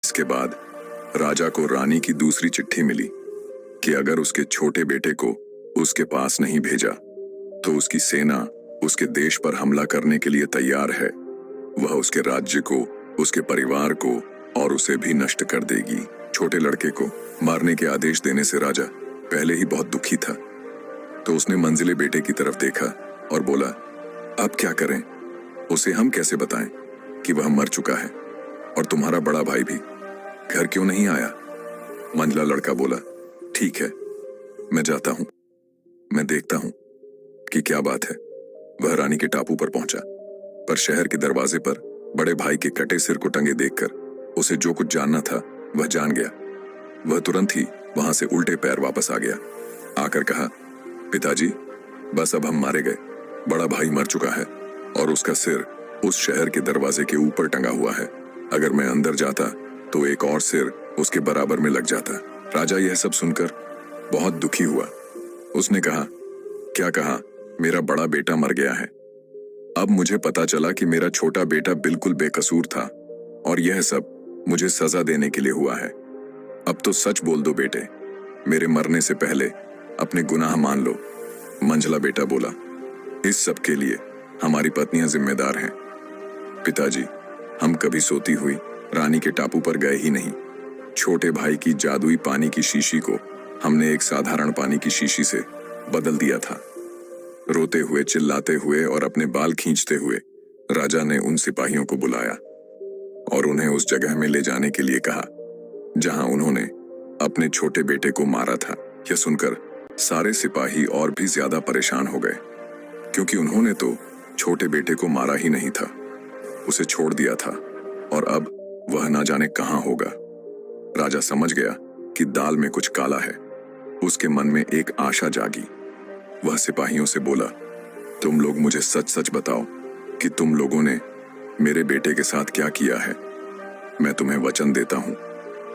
इसके बाद राजा को रानी की दूसरी चिट्ठी मिली कि अगर उसके छोटे बेटे को उसके पास नहीं भेजा तो उसकी सेना उसके देश पर हमला करने के लिए तैयार है। वह उसके राज्य को, उसके परिवार को और उसे भी नष्ट कर देगी। छोटे लड़के को मारने के आदेश देने से राजा पहले ही बहुत दुखी था, तो उसने मंजिले बेटे की तरफ देखा और बोला, अब क्या करें? उसे हम कैसे बताएं कि वह मर चुका है? और तुम्हारा बड़ा भाई भी घर क्यों नहीं आया? मंझला लड़का बोला, ठीक है, मैं जाता हूं, मैं देखता हूं कि क्या बात है। वह रानी के टापू पर पहुंचा, पर शहर के दरवाजे पर बड़े भाई के कटे सिर को टंगे देखकर उसे जो कुछ जानना था वह जान गया। वह तुरंत ही वहां से उल्टे पैर वापस आ गया। आकर कहा, पिताजी, बस अब हम मारे गए। बड़ा भाई मर चुका है और उसका सिर उस शहर के दरवाजे के ऊपर टंगा हुआ है। अगर मैं अंदर जाता तो एक और सिर उसके बराबर में लग जाता। राजा यह सब सुनकर बहुत दुखी हुआ। उसने कहा, क्या कहा? मेरा बड़ा बेटा मर गया है। अब मुझे पता चला कि मेरा छोटा बेटा बिल्कुल बेकसूर था और यह सब मुझे सजा देने के लिए हुआ है। अब तो सच बोल दो बेटे, मेरे मरने से पहले अपने गुनाह मान लो। मंझला बेटा बोला, इस सब के लिए हमारी पत्नियां जिम्मेदार हैं। पिताजी, हम कभी सोती हुई रानी के टापू पर गए ही नहीं। छोटे भाई की जादुई पानी की शीशी को हमने एक साधारण पानी की शीशी से बदल दिया था। रोते हुए, चिल्लाते हुए और अपने बाल खींचते हुए राजा ने उन सिपाहियों को बुलाया और उन्हें उस जगह में ले जाने के लिए कहा जहां उन्होंने अपने छोटे बेटे को मारा था। यह सुनकर सारे सिपाही और भी ज्यादा परेशान हो गए, क्योंकि उन्होंने तो छोटे बेटे को मारा ही नहीं था, उसे छोड़ दिया था और अब वह ना जाने कहां होगा। राजा समझ गया कि दाल में कुछ काला है। उसके मन में एक आशा जागी। वह सिपाहियों से बोला, तुम लोग मुझे सच सच बताओ कि तुम लोगों ने मेरे बेटे के साथ क्या किया है। मैं तुम्हें वचन देता हूं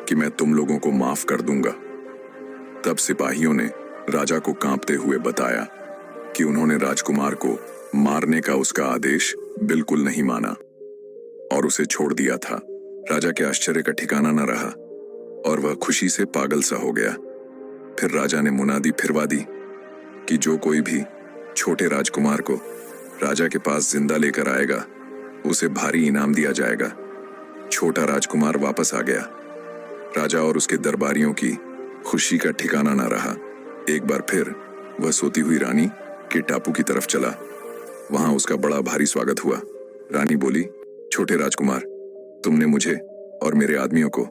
कि मैं तुम लोगों को माफ कर दूंगा। तब सिपाहियों ने राजा को कांपते हुए बताया कि उन्होंने राजकुमार को मारने का उसका आदेश बिल्कुल नहीं माना और उसे छोड़ दिया था। राजा के आश्चर्य का ठिकाना न रहा और वह खुशी से पागल सा हो गया। फिर राजा ने मुनादी फिरवा दी कि जो कोई भी छोटे राजकुमार को राजा के पास जिंदा लेकर आएगा उसे भारी इनाम दिया जाएगा। छोटा राजकुमार वापस आ गया। राजा और उसके दरबारियों की खुशी का ठिकाना न रहा। एक बार फिर वह सोती हुई रानी के टापू की तरफ चला। वहां उसका बड़ा भारी स्वागत हुआ। रानी बोली, छोटे राजकुमार, तुमने मुझे और मेरे आदमियों को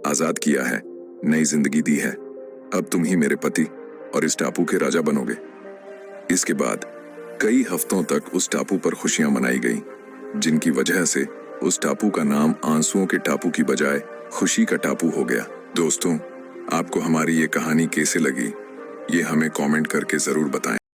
आजाद किया है, नई जिंदगी दी है। अब तुम ही मेरे पति और इस टापू के राजा बनोगे। इसके बाद कई हफ्तों तक उस टापू पर खुशियां मनाई गई, जिनकी वजह से उस टापू का नाम आंसुओं के टापू की बजाय खुशी का टापू हो गया। दोस्तों, आपको हमारी ये कहानी कैसे लगी, ये हमें कमेंट करके जरूर बताएं।